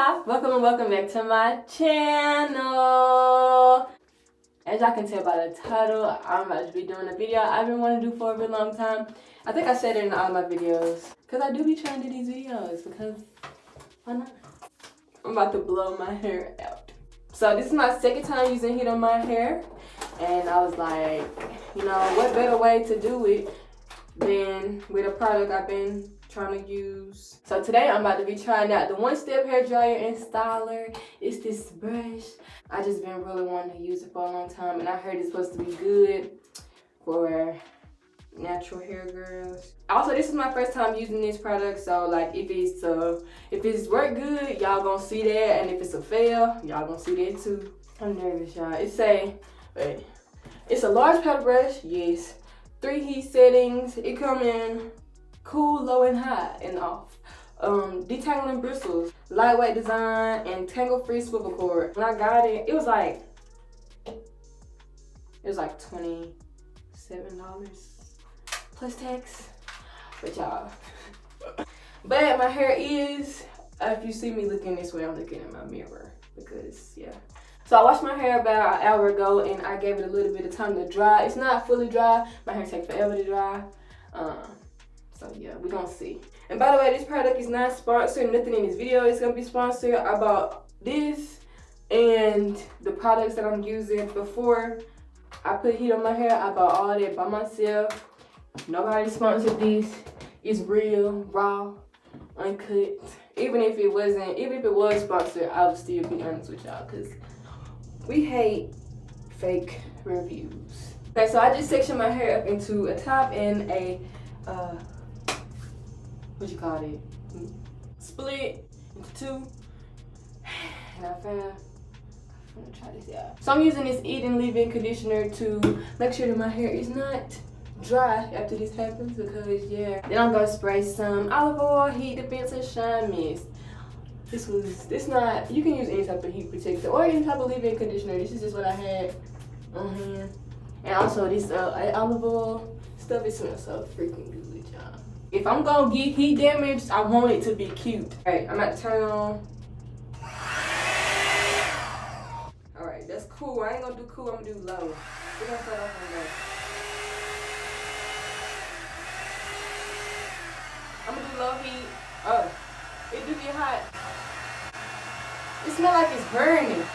Hola! Welcome and welcome back to my channel. As y'all can tell by the title, I'm about to be doing a video I've been wanting to do for a really long time. I think I said it in all my videos. Because I do be trying to do these videos because why not? I'm about to blow my hair out. So this is my second time using heat on my hair. And I was like, you know, what better way to do it than with a product I've been trying to use. So today I'm about to be trying out the one-step hair dryer and styler. It's this brush. I just been really wanting to use it for a long time, and I heard it's supposed to be good for natural hair girls. Also, this is my first time using this product, so like if it's work good, y'all gonna see that, and if it's a fail, y'all gonna see that too. I'm nervous, y'all. It's a large paddle brush, yes. 3 heat settings. It come in cool, low, and high, and off. Detangling bristles, lightweight design, and tangle-free swivel cord. When I got it, it was like $27 plus tax. But y'all, but my hair is, if you see me looking this way, I'm looking in my mirror because yeah. So I washed my hair about an hour ago and I gave it a little bit of time to dry. It's not fully dry. My hair takes forever to dry. So yeah, we're gonna see. And by the way, this product is not sponsored. Nothing in this video is gonna be sponsored. I bought this and the products that I'm using before I put heat on my hair. I bought all that by myself. Nobody sponsored this. It's real, raw, uncut. Even if it was sponsored, I would still be honest with y'all because we hate fake reviews. Okay, so I just sectioned my hair up into a top and a split into 2. And I'm gonna try this out. So I'm using this Eat and Leave-In conditioner to make sure that my hair is not dry after this happens because yeah. Then I'm gonna spray some olive oil, heat defense, and shine mist. This not, you can use any type of heat protector or any type of leave-in conditioner. This is just what I had on hand. And also this olive oil stuff, it smells so freaking good, y'all. If I'm gonna get heat damage, I want it to be cute. Alright, I'm about to turn on. Alright, that's cool. I ain't gonna do cool, I'm gonna do low. We're gonna start off on low. I'm gonna do low heat. Oh, it do get hot. It smells like it's burning. It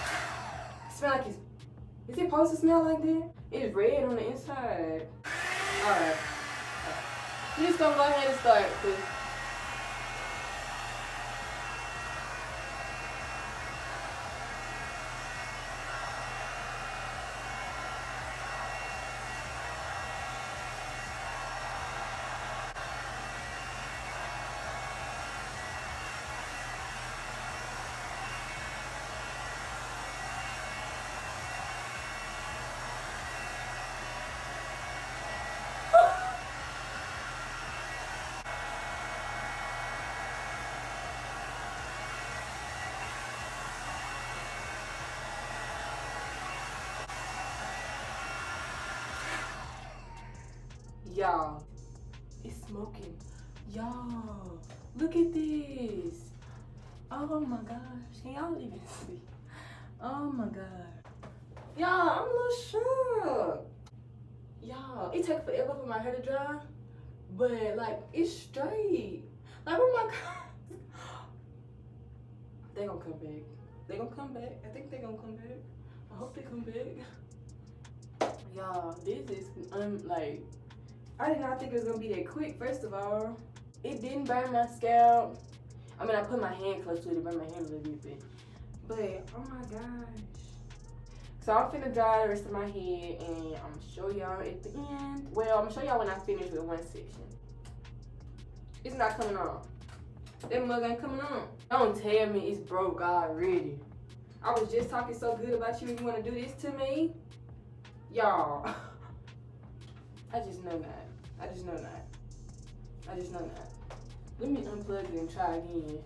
smells like it's, is it supposed to smell like that? It's red on the inside. Alright. We're just gonna go ahead and start. Y'all, it's smoking. Y'all, look at this. Oh my gosh, can y'all even see? Oh my god. Y'all, I'm a little shocked. Y'all, it takes forever for my hair to dry, but like, it's straight. Like, oh my god. They gonna come back. They gonna come back. I think they gonna come back. I hope they come back. Y'all, this is, like, I did not think it was gonna be that quick. First of all, it didn't burn my scalp. I mean, I put my hand close to it, it burned my hand a little bit. But, oh my gosh. So I'm finna dry the rest of my head and I'm gonna show y'all at the end. Well, I'm gonna show y'all when I finish with one section. It's not coming on. That mug ain't coming on. Don't tell me it's broke already. I was just talking so good about you and you wanna do this to me? Y'all. I just know that. I just know that. Let me unplug it and try again.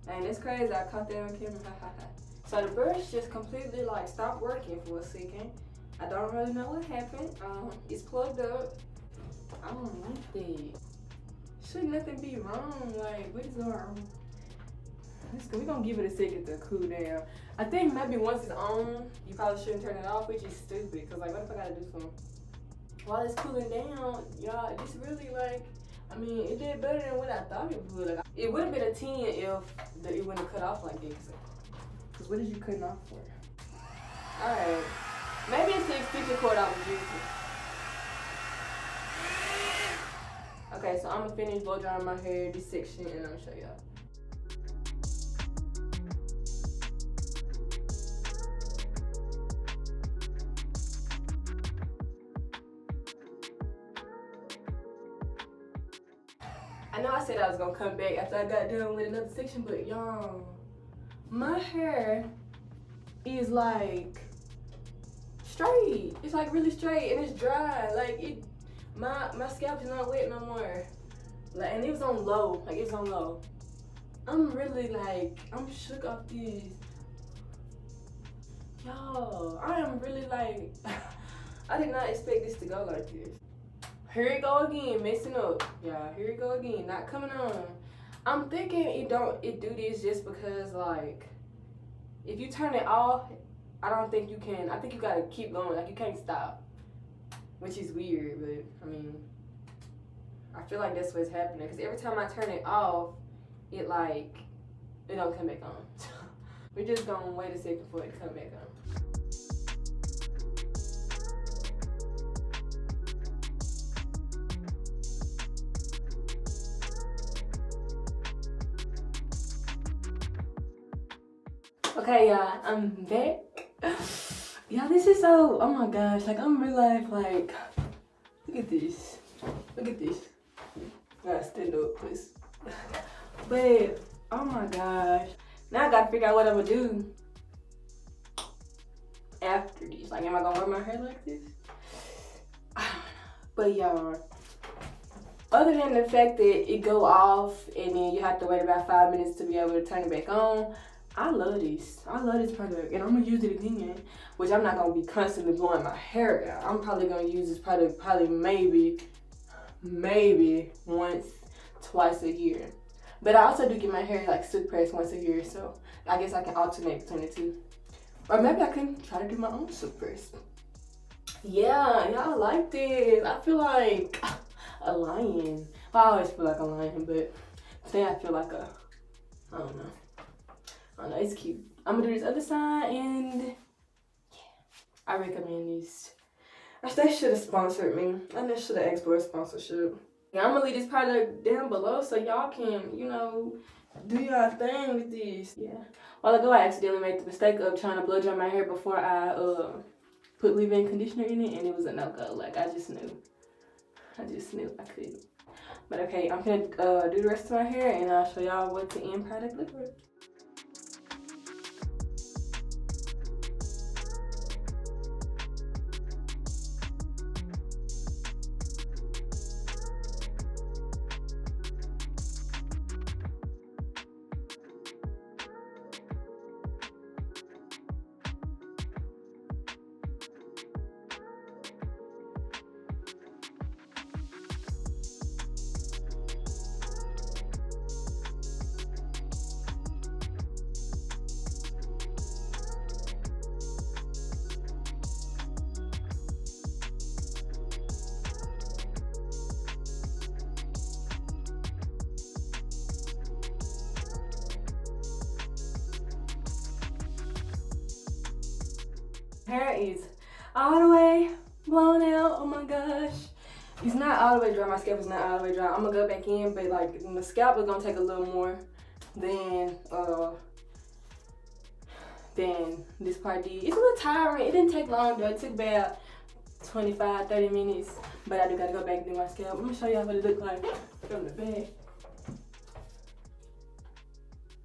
Dang, that's crazy. I caught that on camera. So the brush just completely like stopped working for a second. I don't really know what happened. It's plugged up. I don't like that. Should nothing be wrong? Like, what is going on? we're gonna give it a second to cool down. I think maybe once it's on, you probably shouldn't turn it off, which is stupid. Cause like, what if I gotta do something? While it's cooling down, y'all, this really like, I mean, it did better than what I thought it would. Like, it would have been a 10 if it wouldn't have cut off like this. Cause what is you cutting off for? Alright. Maybe it's the extension cord I was using. Okay, so I'm gonna finish blow drying my hair, this section, and I'm gonna show y'all. I know I said I was gonna come back after I got done with another section, but y'all, my hair is like straight. It's like really straight and it's dry. Like my scalp is not wet no more. Like, and it was on low. Like, it was on low. I'm really like, I'm shook off this. Y'all, I am really like, I did not expect this to go like this. Here it go again, messing up. Yeah, here it go again, not coming on. I'm thinking it do this just because like, if you turn it off, I don't think you can. I think you gotta keep going, like you can't stop. Which is weird, but I mean, I feel like that's what's happening. Cause every time I turn it off, it don't come back on. We're just gonna wait a second for it to come back on. Okay, y'all, I'm back. Y'all, this is so, oh my gosh, like I'm real life, like, look at this. Look at this. I gotta stand up, please. But, oh my gosh. Now I gotta figure out what I'm gonna do after this. Like, am I gonna wear my hair like this? I don't know. But y'all, other than the fact that it go off and then you have to wait about 5 minutes to be able to turn it back on, I love this. I love this product, and I'm gonna use it again. Which I'm not gonna be constantly blowing my hair out. I'm probably gonna use this product maybe once, twice a year. But I also do get my hair like surpass once a year, so I guess I can alternate between the two. Or maybe I can try to do my own surpass. Yeah, y'all like this. I feel like a lion. Well, I always feel like a lion, but today I feel like a, I don't know. I know, it's cute. I'm gonna do this other side, and yeah, I recommend these. They should have sponsored me. I just should have asked for a sponsorship. Yeah, I'm gonna leave this product down below so y'all can, you know, do y'all thing with this. Yeah. A while ago, I accidentally made the mistake of trying to blow dry my hair before I put leave-in conditioner in it, and it was a no-go. Like, I just knew I couldn't. But okay, I'm gonna do the rest of my hair, and I'll show y'all what the end product looks like. Hair is all the way blown out. Oh my gosh. It's not all the way dry. My scalp is not all the way dry. I'm gonna go back in, but like the scalp is gonna take a little more than this part did. It's a little tiring. It didn't take long though. It took about 25-30 minutes. But I do gotta go back and do my scalp. I'm gonna show y'all what it look like from the back.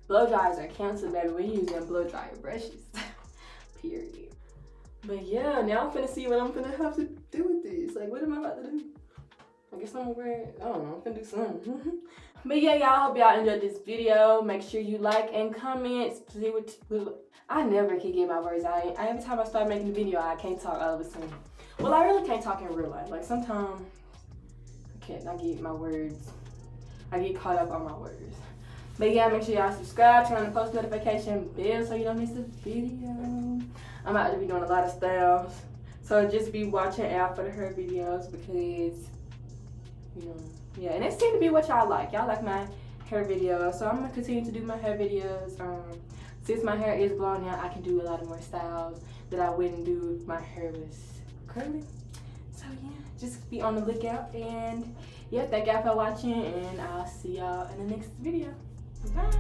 Blow dryers are canceled, baby. We're using blow dryer brushes. Period. But yeah, now I'm finna see what I'm finna have to do with this. Like, what am I about to do? I guess I'm gonna wear it. I don't know, I'm finna do something. But yeah, y'all, hope y'all enjoyed this video. Make sure you like and comment. See what I never can get my words out. Every time I start making a video, I can't talk all of a sudden. Well, I really can't talk in real life. Like, sometimes I get my words. I get caught up on my words. But yeah, make sure y'all subscribe, turn on the post notification bell so you don't miss a video. I'm about to be doing a lot of styles, so just be watching out for the hair videos because, you know, yeah, and it seems to be what y'all like. Y'all like my hair videos, so I'm gonna continue to do my hair videos. Since my hair is blown out, I can do a lot of more styles that I wouldn't do if my hair was curly. So yeah, just be on the lookout, and yeah, thank y'all for watching, and I'll see y'all in the next video. Bye.